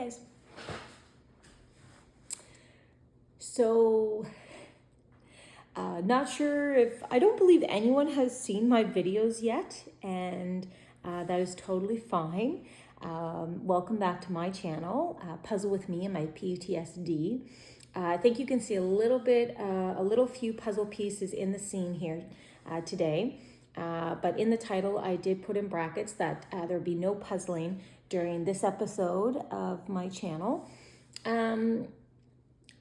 guys. So, not sure if, I don't believe anyone has seen my videos yet, and that is totally fine. Welcome back to my channel, Puzzle with Me and my PTSD. I think you can see a little few puzzle pieces in the scene here today. But in the title, I did put in brackets that there be no puzzling during this episode of my channel.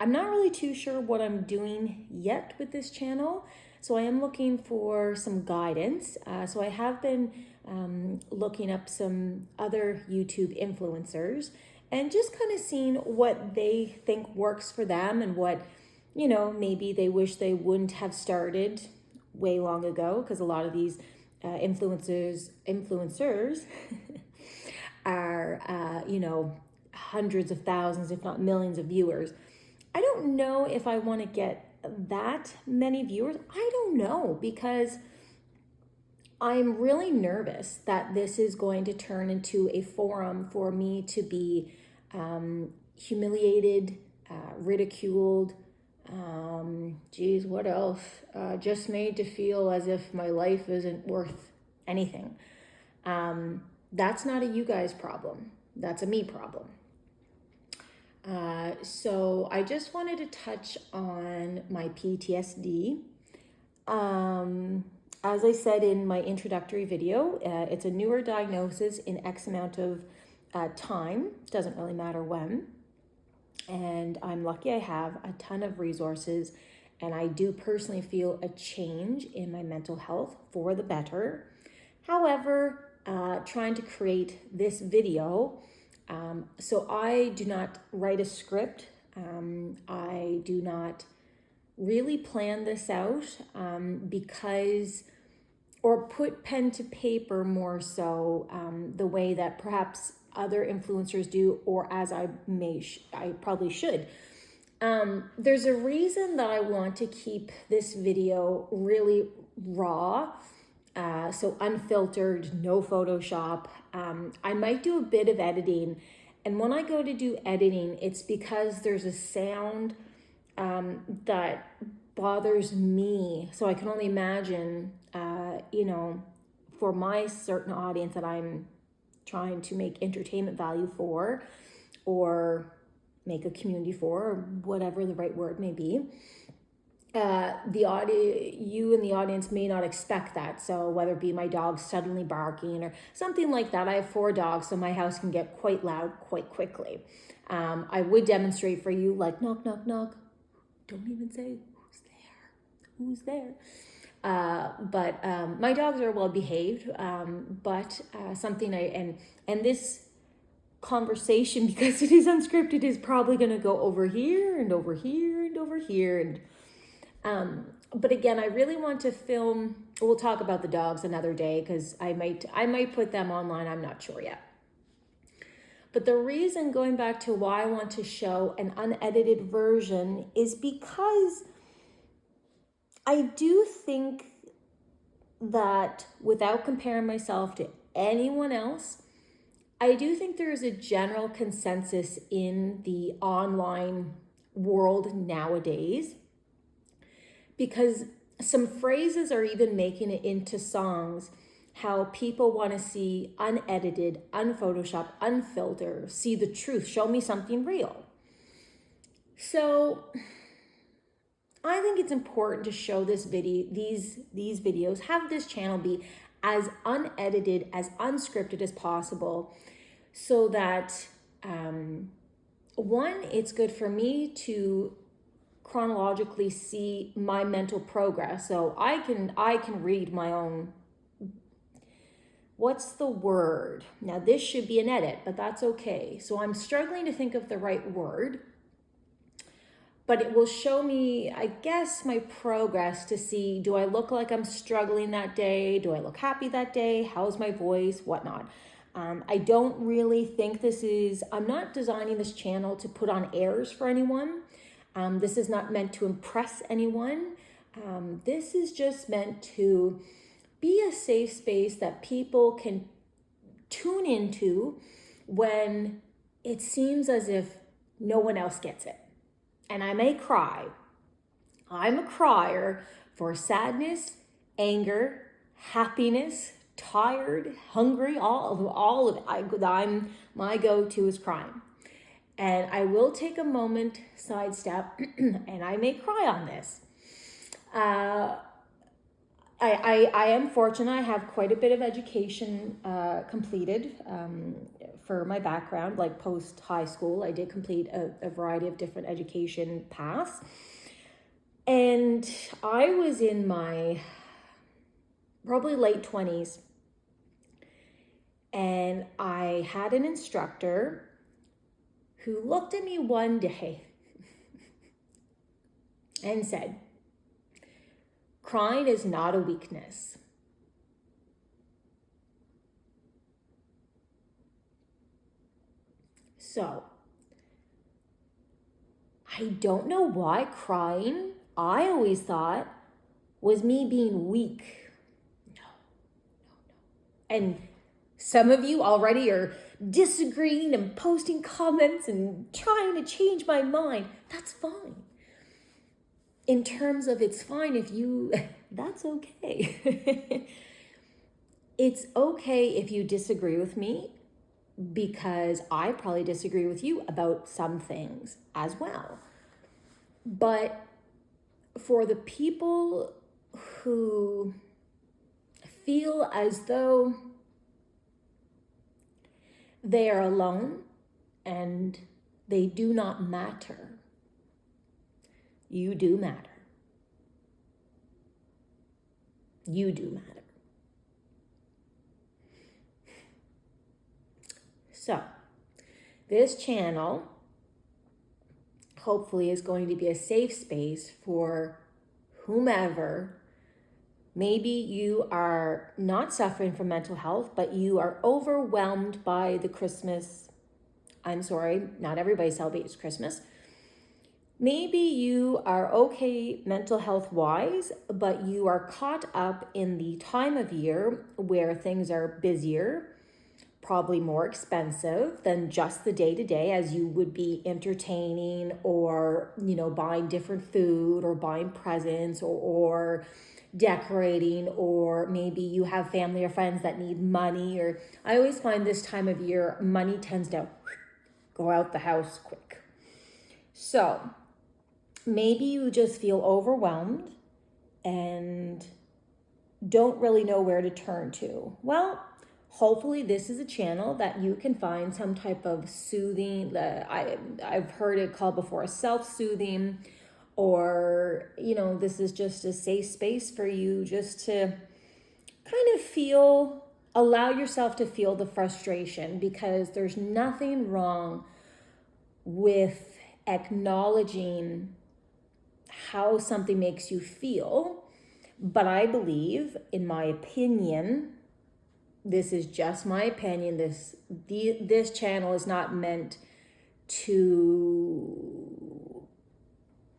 I'm not really too sure what I'm doing yet with this channel, so I am looking for some guidance. So I have been looking up some other YouTube influencers and just kind of seeing what they think works for them and what, maybe they wish they wouldn't have started way long ago, because a lot of these influencers are, hundreds of thousands, if not millions of viewers. I don't know if I want to get that many viewers. I don't know, because I'm really nervous that this is going to turn into a forum for me to be humiliated, ridiculed, what else? Just made to feel as if my life isn't worth anything. That's not a you guys problem. That's a me problem. So I just wanted to touch on my PTSD. As I said in my introductory video, it's a newer diagnosis in X amount of time. Doesn't really matter when. And I'm lucky I have a ton of resources, and I do personally feel a change in my mental health for the better. However, trying to create this video, so I do not write a script. I do not really plan this out or put pen to paper more so the way that perhaps other influencers do, or as I probably should. There's a reason that I want to keep this video really raw, so unfiltered, no Photoshop. I might do a bit of editing, and when I go to do editing, it's because there's a sound that bothers me. So I can only imagine, for my certain audience that I'm trying to make entertainment value for, or make a community for, or whatever the right word may be. You in the audience may not expect that. So whether it be my dog suddenly barking or something like that. I have 4 dogs, so my house can get quite loud quite quickly. I would demonstrate for you, like, knock, knock, knock. Don't even say who's there. But my dogs are well behaved. But something and this conversation, because it is unscripted, is probably going to go over here and over here and over here. And but again, I really want to film. We'll talk about the dogs another day, because I might put them online. I'm not sure yet. But the reason, going back to why I want to show an unedited version, is because I do think that, without comparing myself to anyone else, I do think there is a general consensus in the online world nowadays, because some phrases are even making it into songs, how people want to see unedited, unphotoshopped, unfiltered, see the truth, show me something real. So I think it's important to show these videos, have this channel be as unedited, as unscripted as possible, so that one, it's good for me to chronologically see my mental progress. So I can read my own, what's the word? Now this should be an edit, but that's okay. So I'm struggling to think of the right word, but it will show me, I guess, my progress to see, do I look like I'm struggling that day? Do I look happy that day? How's my voice? Whatnot. I don't really think I'm not designing this channel to put on airs for anyone. This is not meant to impress anyone. This is just meant to be a safe space that people can tune into when it seems as if no one else gets it. And I may cry. I'm a crier for sadness, anger, happiness, tired, hungry, all of it. My go-to is crying. And I will take a moment, sidestep, and I may cry on this. I am fortunate. I have quite a bit of education completed for my background, like post high school. I did complete a variety of different education paths. And I was in my probably late 20s. And I had an instructor who looked at me one day and said, "Crying is not a weakness." So, I don't know why crying, I always thought, was me being weak. No. And some of you already are disagreeing and posting comments and trying to change my mind. That's fine. In terms of it's fine if you, that's okay. It's okay if you disagree with me, because I probably disagree with you about some things as well. But for the people who feel as though they are alone and they do not matter, you do matter. You do matter. So, this channel hopefully is going to be a safe space for whomever. Maybe you are not suffering from mental health, but you are overwhelmed by the Christmas. I'm sorry, not everybody celebrates Christmas. Maybe you are okay mental health wise, but you are caught up in the time of year where things are busier, probably more expensive than just the day-to-day, as you would be entertaining or, buying different food or buying presents or decorating, or maybe you have family or friends that need money. Or I always find this time of year, money tends to go out the house quick. So maybe you just feel overwhelmed and don't really know where to turn to. Well, hopefully this is a channel that you can find some type of soothing. I've heard it called before self-soothing, or, this is just a safe space for you just to kind of allow yourself to feel the frustration, because there's nothing wrong with acknowledging how something makes you feel. But I believe, in my opinion, this is just my opinion, this channel is not meant to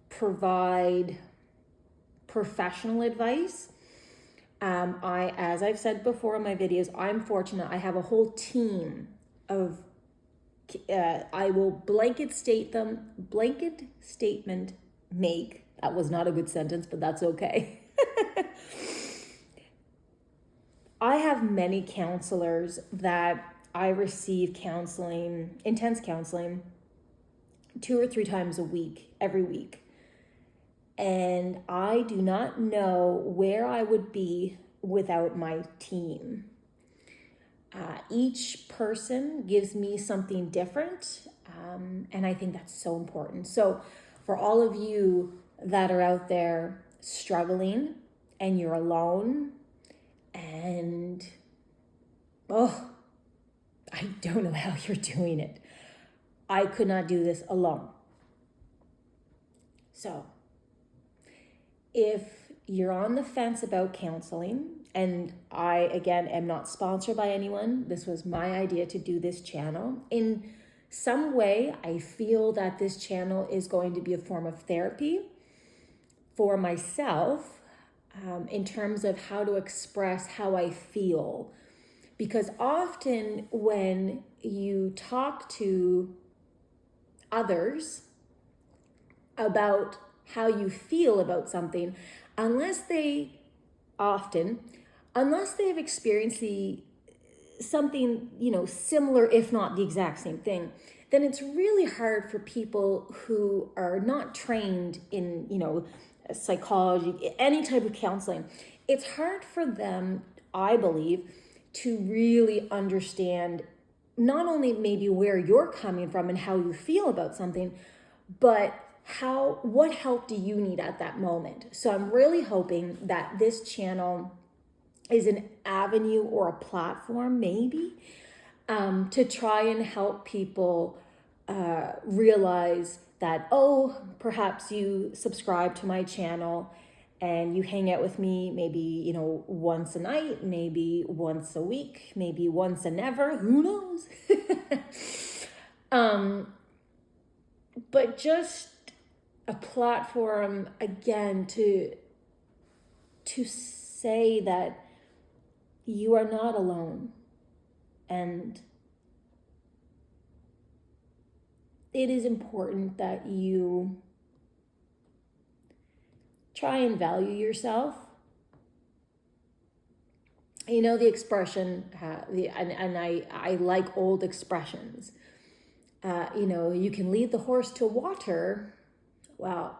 provide professional advice. As I've said before in my videos, I'm fortunate. I have a whole team of, I will blanket statement make. That was not a good sentence, but that's okay. I have many counselors that I receive counseling, intense counseling, 2 or 3 times a week, every week. And I do not know where I would be without my team. Each person gives me something different, and I think that's so important. So for all of you that are out there struggling and you're alone, and I don't know how you're doing it. I could not do this alone. So if you're on the fence about counseling, and I, again, am not sponsored by anyone, this was my idea to do this channel. In some way, I feel that this channel is going to be a form of therapy for myself, in terms of how to express how I feel. Because often when you talk to others about how you feel about something, unless they've experienced something, similar, if not the exact same thing, then it's really hard for people who are not trained in, psychology, any type of counseling. It's hard for them, I believe, to really understand not only maybe where you're coming from and how you feel about something, but what help do you need at that moment. So I'm really hoping that this channel is an avenue or a platform maybe to try and help people realize that, perhaps you subscribe to my channel and you hang out with me maybe, once a night, maybe once a week, maybe once a never, who knows? But just a platform, again, to say that you are not alone. And it is important that you try and value yourself. The expression, and I like old expressions. You can lead the horse to water. Well,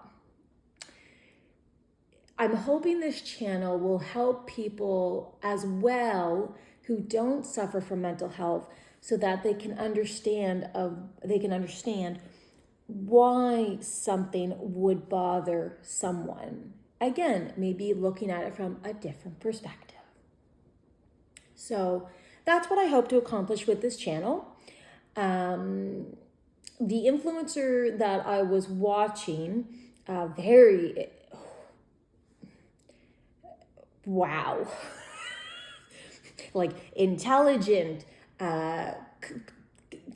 I'm hoping this channel will help people as well who don't suffer from mental health, so that they can understand why something would bother someone. Again, maybe looking at it from a different perspective. So that's what I hope to accomplish with this channel. The influencer that I was watching, wow, like intelligent,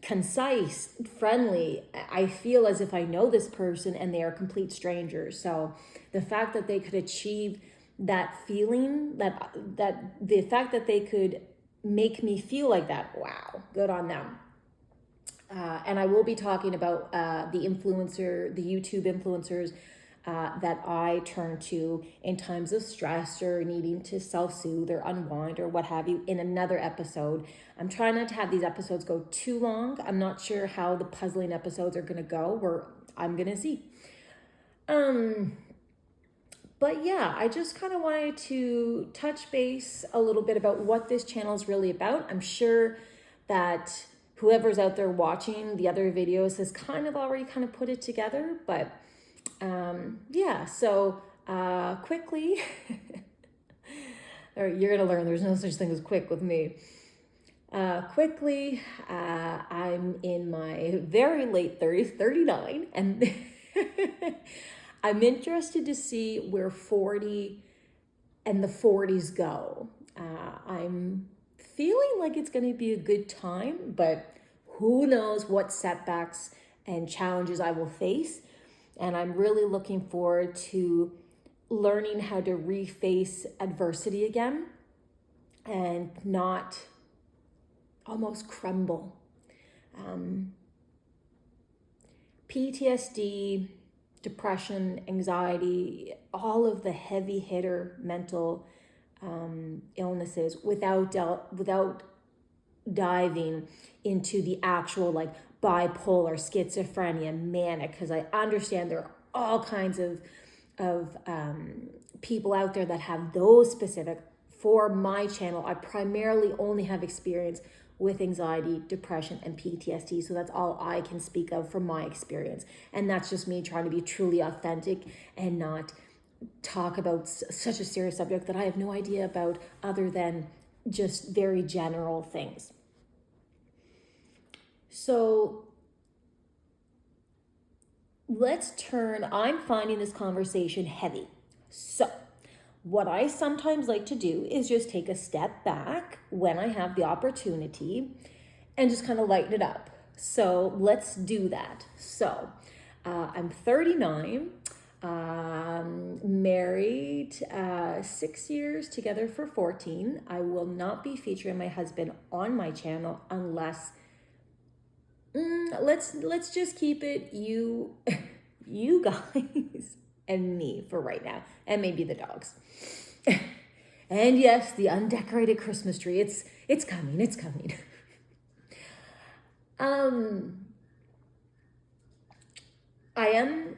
concise, friendly. I feel as if I know this person and they are complete strangers. So the fact that they could achieve that feeling, that the fact that they could make me feel like that, wow, good on them. And I will be talking about the YouTube influencers that I turn to in times of stress or needing to self-soothe or unwind or what have you in another episode. I'm trying not to have these episodes go too long. I'm not sure how the puzzling episodes are going to go. I'm going to see. But yeah, I just kind of wanted to touch base a little bit about what this channel is really about. I'm sure that whoever's out there watching the other videos has already put it together, but so quickly, or you're gonna learn there's no such thing as quick with me. I'm in my very late 30s, 39, and I'm interested to see where 40 and the 40s go. I'm feeling like it's going to be a good time, but who knows what setbacks and challenges I will face. And I'm really looking forward to learning how to reface adversity again and not almost crumble. PTSD, depression, anxiety, all of the heavy hitter mental illnesses without diving into the actual bipolar, schizophrenia, manic, because I understand there are all kinds of people out there that have those specific. For my channel, I primarily only have experience with anxiety, depression, and PTSD. So that's all I can speak of from my experience. And that's just me trying to be truly authentic and not talk about such a serious subject that I have no idea about other than just very general things. So I'm finding this conversation heavy. So what I sometimes like to do is just take a step back when I have the opportunity and just lighten it up. So let's do that. So I'm 39. Married 6 years, together for 14. I will not be featuring my husband on my channel unless let's just keep it you you guys and me for right now, and maybe the dogs. And yes, the undecorated Christmas tree. It's coming. It's coming. I am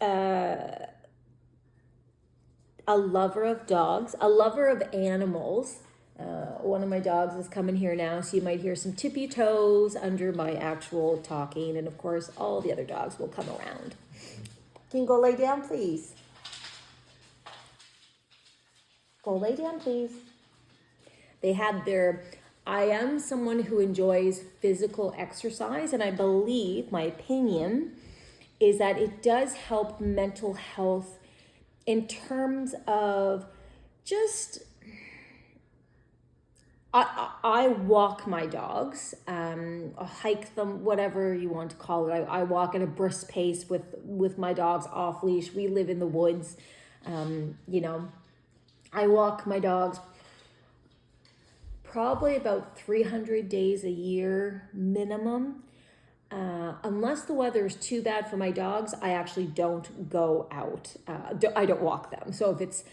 a lover of dogs, a lover of animals. One of my dogs is coming here now, so you might hear some tippy toes under my actual talking, and of course, all the other dogs will come around. Can you go lay down, please? Go lay down, please. They had their... I am someone who enjoys physical exercise, and I believe, my opinion, is that it does help mental health in terms of just... I walk my dogs, hike them, whatever you want to call it. I walk at a brisk pace with my dogs off leash. We live in the woods. I walk my dogs probably about 300 days a year minimum. Unless the weather is too bad for my dogs, I actually don't go out. I don't walk them. So if it's,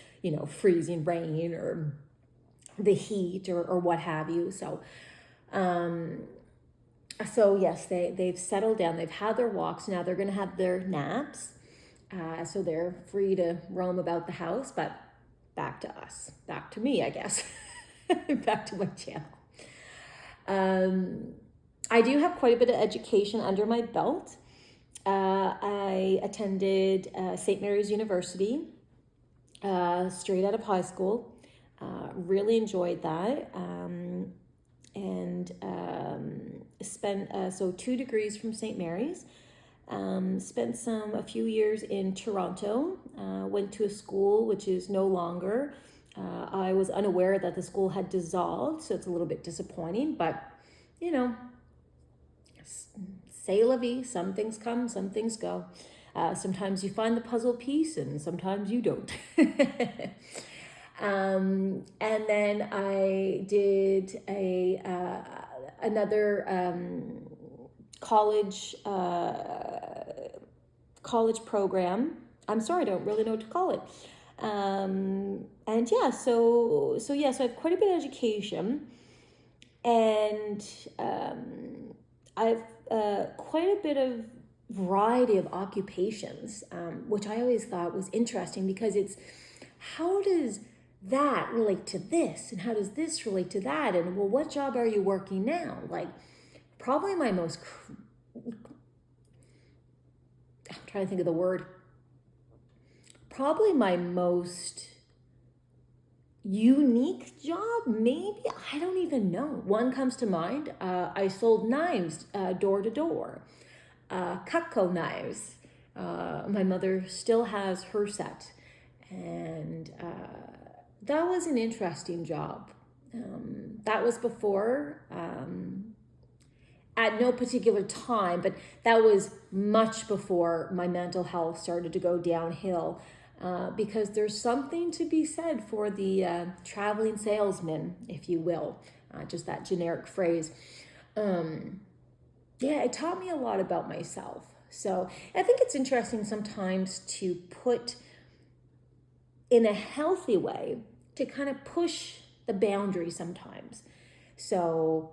freezing rain or the heat or what have you. So yes, they've settled down. They've had their walks. Now they're going to have their naps. So they're free to roam about the house, but back to us, back to me, I guess, back to my channel. I do have quite a bit of education under my belt. I attended St. Mary's University straight out of high school. Really enjoyed that, and spent 2 degrees from St. Mary's. Spent a few years in Toronto. Went to a school which is no longer. I was unaware that the school had dissolved, so it's a little bit disappointing. But c'est la vie. Some things come, some things go. Sometimes you find the puzzle piece, and sometimes you don't. And then I did another college program. I'm sorry, I don't really know what to call it. So I have quite a bit of education, and I've quite a bit of variety of occupations, which I always thought was interesting, because it's how does that relate to this, and how does this relate to that, and well, what job are you working now? Like, probably my most I'm trying to think of the word. Probably my most unique job, maybe, I don't even know. One comes to mind. I sold knives door to door, Cutco knives. My mother still has her set, and that was an interesting job. That was before, at no particular time, but that was much before my mental health started to go downhill, because there's something to be said for the traveling salesman, if you will, just that generic phrase. It taught me a lot about myself. So I think it's interesting sometimes to put, in a healthy way, to kind of push the boundary sometimes. So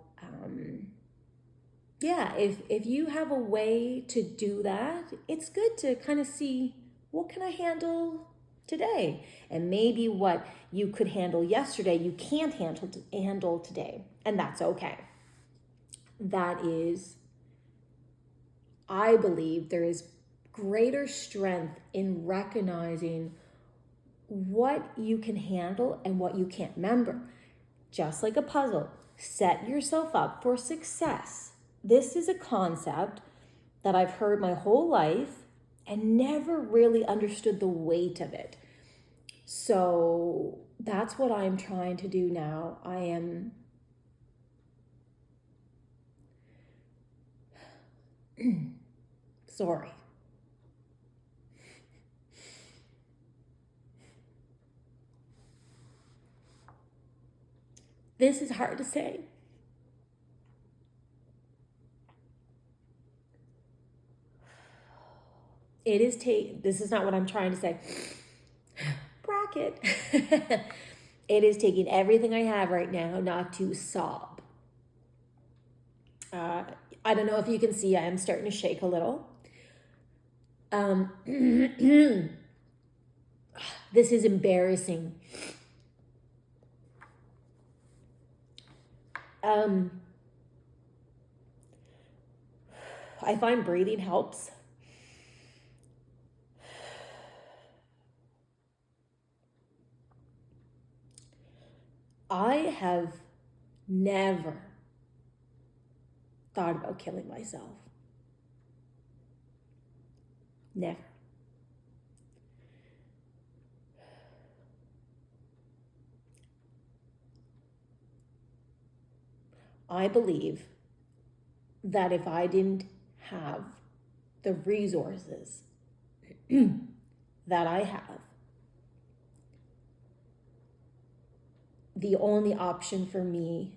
if you have a way to do that, it's good to kind of see, what can I handle today? And maybe what you could handle yesterday, you can't handle today, and that's okay. That is, I believe there is greater strength in recognizing what you can handle and what you can't. Remember, just like a puzzle, set yourself up for success. This is a concept that I've heard my whole life and never really understood the weight of it. So that's what I'm trying to do now. I am sorry. This is hard to say. This is not what I'm trying to say. Bracket. It is taking everything I have right now not to sob. I don't know if you can see, I am starting to shake a little. This is embarrassing. I find breathing helps. I have never thought about killing myself. Never. I believe that if I didn't have the resources that I have, the only option for me,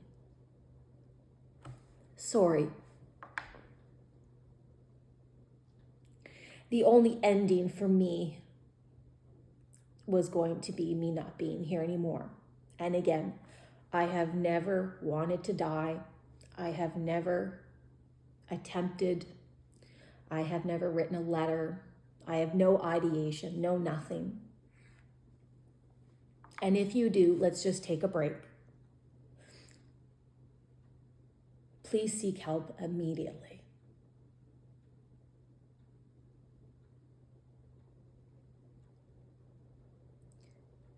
the only ending for me was going to be me not being here anymore. And again, I have never wanted to die. I have never attempted. I have never written a letter. I have no ideation, no nothing. And if you do, let's just take a break. Please seek help immediately.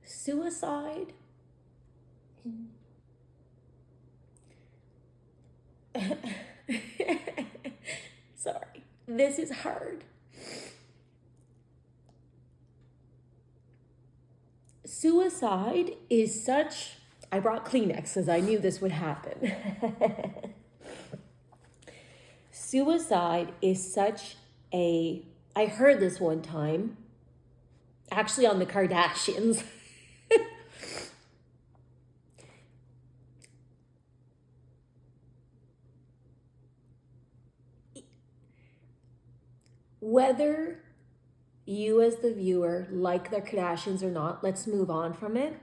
Suicide. Sorry, this is hard. Suicide is such, I brought Kleenex because I knew this would happen. Suicide is such I heard this one time, actually on the Kardashians. Whether you as the viewer like the Kardashians or not, let's move on from it.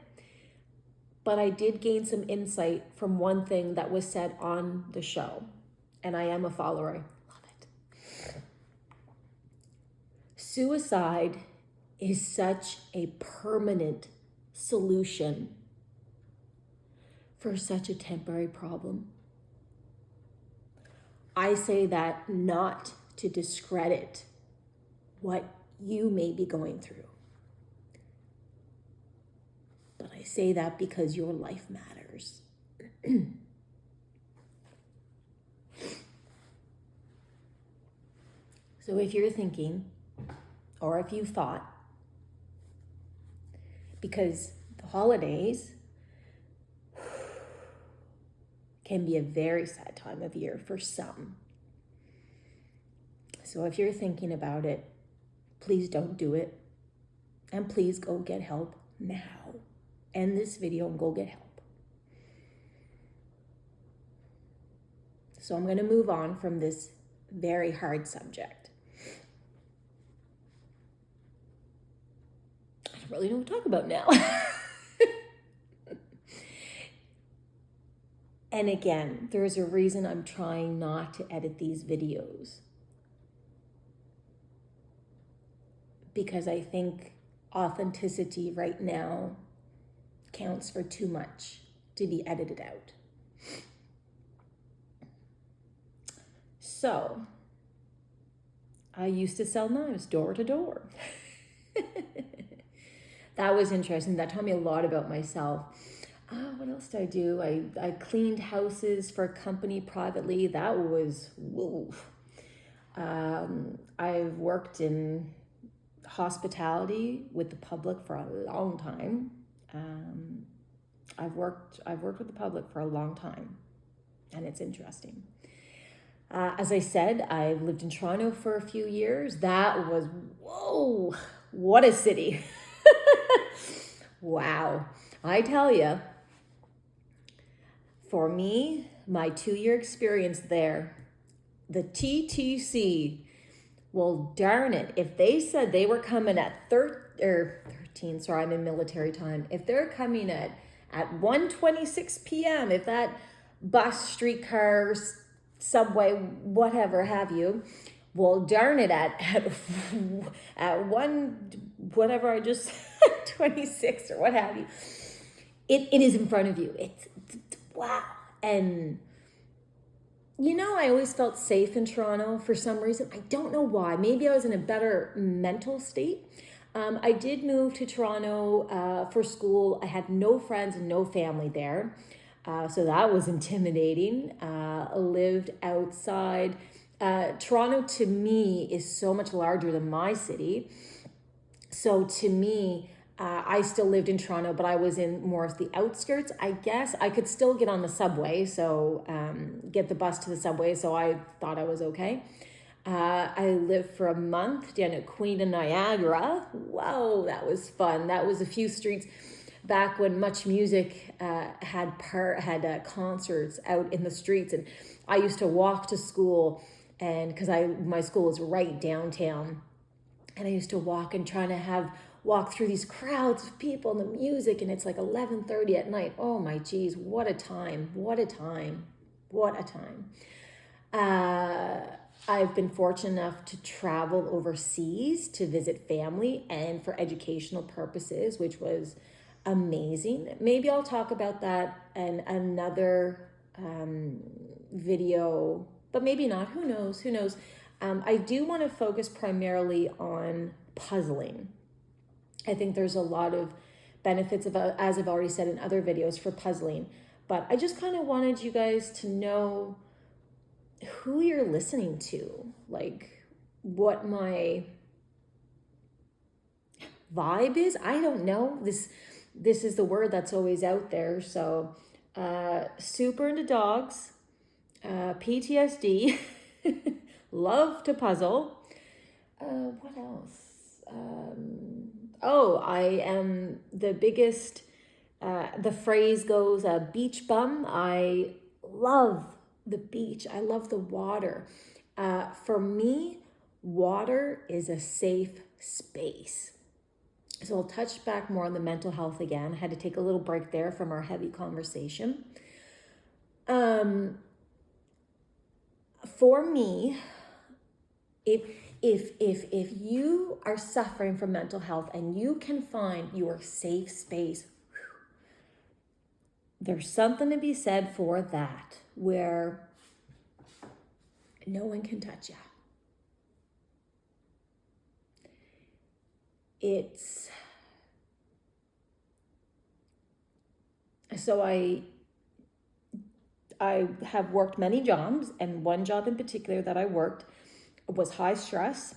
But I did gain some insight from one thing that was said on the show. And I am a follower. I love it. Suicide is such a permanent solution for such a temporary problem. I say that not to discredit what you may be going through. But I say that because your life matters. So if you're thinking, or if you thought, because the holidays can be a very sad time of year for some. So if you're thinking about it, please don't do it. And please go get help now. End this video and go get help. So I'm going to move on from this very hard subject. I don't really know what to talk about now. And again, there's a reason I'm trying not to edit these videos. Because I think authenticity right now counts for too much to be edited out. So, I used to sell knives door to door. That was interesting. That taught me a lot about myself. What else did I do? I cleaned houses for a company privately. That was, woo. I've worked in hospitality with the public for a long time. I've worked with the public for a long time, and it's interesting. As I said, I've lived in Toronto for a few years. That was, whoa, what a city. Wow. I tell you, for me, my 2-year experience there, the TTC, well, darn it. If they said they were coming at 13, sorry, I'm in military time. If they're coming at 1:26 p.m., if that bus, streetcar, subway, whatever have you, well, darn it, at one, whatever I just 26 or what have you, it is in front of you. It's wow. And I always felt safe in Toronto for some reason. I don't know why. Maybe I was in a better mental state. I did move to Toronto for school. I had no friends and no family there. So that was intimidating. Lived outside. Toronto to me is so much larger than my city. So to me, I still lived in Toronto, but I was in more of the outskirts, I guess. I could still get on the subway, so get the bus to the subway, so I thought I was okay. I lived for a month down at Queen and Niagara. Whoa, that was fun. That was a few streets back when Much Music had concerts out in the streets, and I used to walk to school, and because my school was right downtown, and I used to walk and try to walk through these crowds of people and the music, and it's like 11:30 at night. Oh my geez, what a time, what a time, what a time. I've been fortunate enough to travel overseas to visit family and for educational purposes, which was amazing. Maybe I'll talk about that in another video, but maybe not. Who knows? I do want to focus primarily on puzzling. I think there's a lot of benefits of, as I've already said in other videos, for puzzling. But I just kind of wanted you guys to know who you're listening to, like what my vibe is. I don't know. This is the word that's always out there. So super into dogs, PTSD, love to puzzle. What else? I am the biggest, the phrase goes, a beach bum. I love the beach. I love the water. For me, water is a safe space. So I'll touch back more on the mental health again. I had to take a little break there from our heavy conversation. For me, if you are suffering from mental health and you can find your safe space, there's something to be said for that, where no one can touch you. So I have worked many jobs, and one job in particular that I worked was high stress.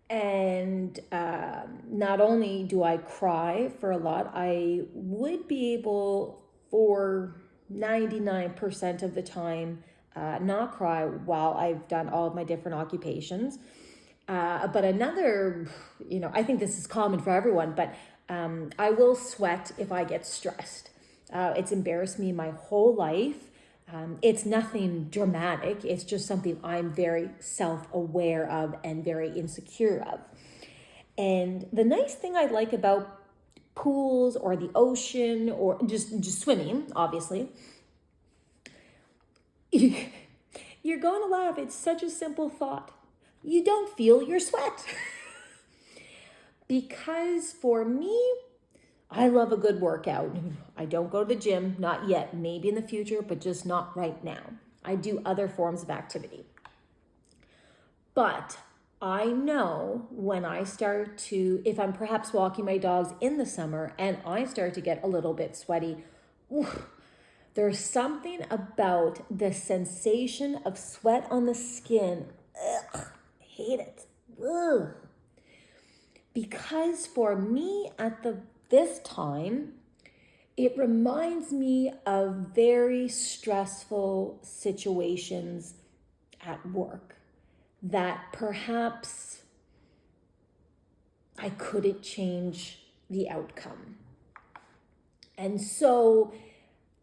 And not only do I cry for a lot, I would be able for 99% of the time not cry while I've done all of my different occupations. But another, I think this is common for everyone, but I will sweat if I get stressed. It's embarrassed me my whole life. It's nothing dramatic. It's just something I'm very self-aware of and very insecure of. And the nice thing I like about pools or the ocean or just swimming, obviously, you're going to laugh. It's such a simple thought. You don't feel your sweat. Because for me, I love a good workout. I don't go to the gym, not yet, maybe in the future, but just not right now. I do other forms of activity. But I know when I start to, if I'm perhaps walking my dogs in the summer and I start to get a little bit sweaty, there's something about the sensation of sweat on the skin. Hate it. Ugh. Because for me at this time, it reminds me of very stressful situations at work that perhaps I couldn't change the outcome. And so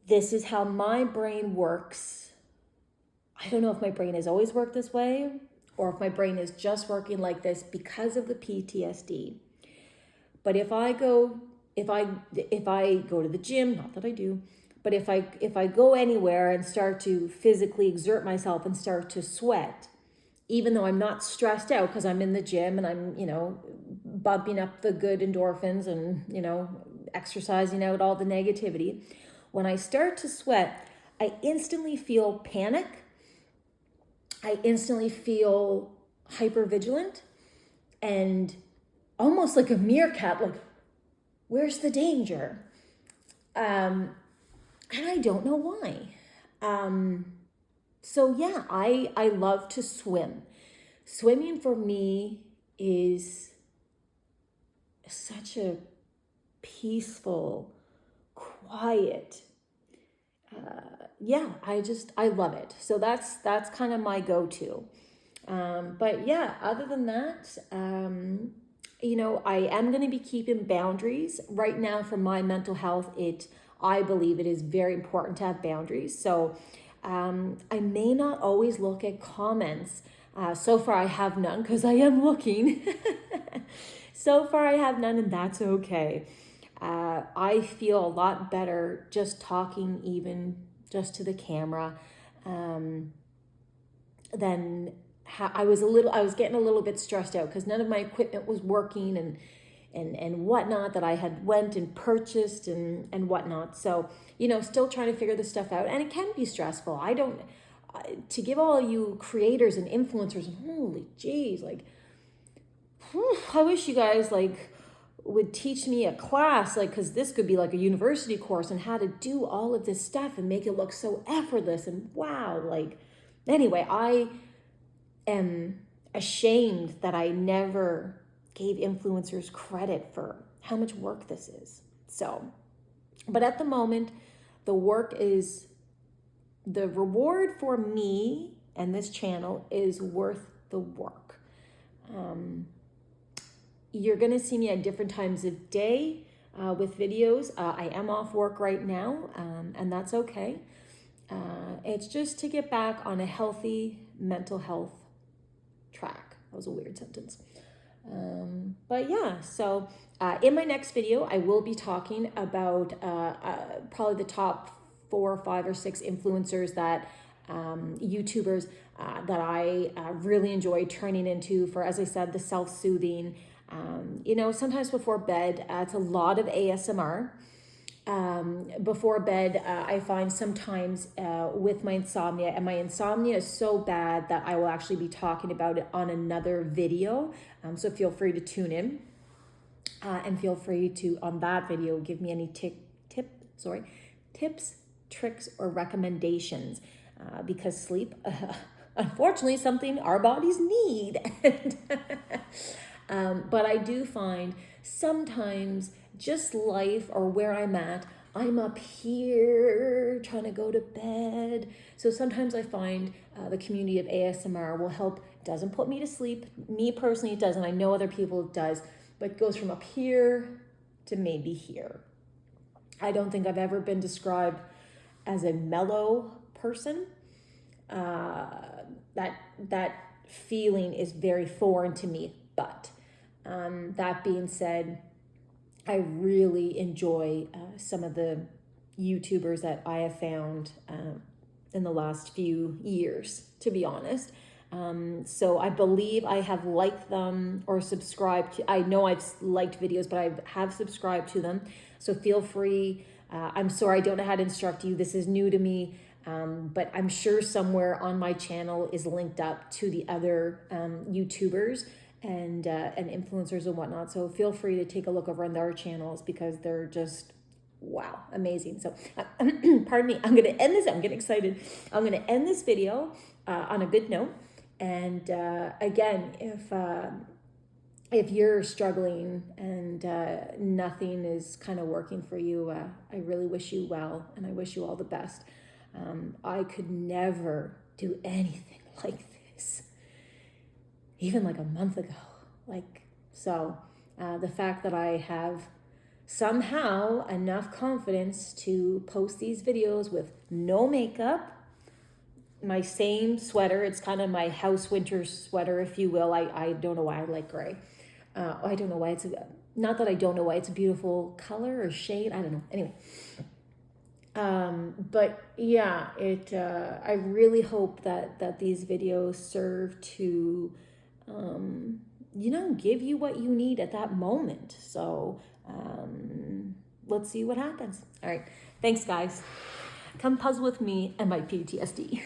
this is how my brain works. I don't know if my brain has always worked this way or if my brain is just working like this because of the PTSD. But if I go to the gym, not that I do, but if I go anywhere and start to physically exert myself and start to sweat, even though I'm not stressed out because I'm in the gym and I'm, bumping up the good endorphins and, exercising out all the negativity, when I start to sweat, I instantly feel panic. I instantly feel hypervigilant and almost like a meerkat, like, where's the danger? And I don't know why. So yeah, I love to swim. Swimming for me is such a peaceful, quiet, I love it. So that's kind of my go-to. But yeah, other than that, I am going to be keeping boundaries right now for my mental health. I believe it is very important to have boundaries. So I may not always look at comments. So far I have none because I am looking. So far I have none, and that's okay. I feel a lot better just talking, even just to the camera, than I was getting a little bit stressed out because none of my equipment was working and whatnot that I had went and purchased and whatnot. So, still trying to figure this stuff out, and it can be stressful. To give all you creators and influencers, holy geez, like, I wish you guys would teach me a class, because this could be like a university course on how to do all of this stuff and make it look so effortless and wow. Anyway, I am ashamed that I never gave influencers credit for how much work this is. So, but at the moment, the reward for me and this channel is worth the work. You're going to see me at different times of day with videos. I am off work right now, and that's okay. It's just to get back on a healthy mental health track. That was a weird sentence. But yeah, so in my next video, I will be talking about probably the top 4 or 5 or 6 influencers that YouTubers that I really enjoy turning into for, as I said, the self-soothing. Sometimes before bed, it's a lot of ASMR. Before bed, I find sometimes with my insomnia, and my insomnia is so bad that I will actually be talking about it on another video. So feel free to tune in, and feel free to, on that video, give me any tips, tricks, or recommendations, because sleep, unfortunately, is something our bodies need. But I do find sometimes just life or where I'm at, I'm up here trying to go to bed. So sometimes I find the community of ASMR will help. Doesn't put me to sleep. Me personally, it doesn't. I know other people it does, but it goes from up here to maybe here. I don't think I've ever been described as a mellow person. That feeling is very foreign to me. But that being said, I really enjoy some of the YouTubers that I have found in the last few years, to be honest. So I believe I have liked them or subscribed to, I know I've liked videos, but I have subscribed to them. So feel free. I'm sorry, I don't know how to instruct you. This is new to me. But I'm sure somewhere on my channel is linked up to the other YouTubers and influencers and whatnot. So feel free to take a look over on their channels because they're just, wow, amazing. So pardon me, I'm going to end this. I'm getting excited. I'm going to end this video on a good note. And again, if you're struggling and nothing is kind of working for you, I really wish you well, and I wish you all the best. I could never do anything like this, even like a month ago. The fact that I have somehow enough confidence to post these videos with no makeup, my same sweater. It's kind of my house winter sweater, if you will. I don't know why I like gray. I don't know why not that I don't know why it's a beautiful color or shade. I don't know. Anyway. But yeah, I really hope that these videos serve to, give you what you need at that moment. So, let's see what happens. All right. Thanks, guys. Come puzzle with me and my PTSD.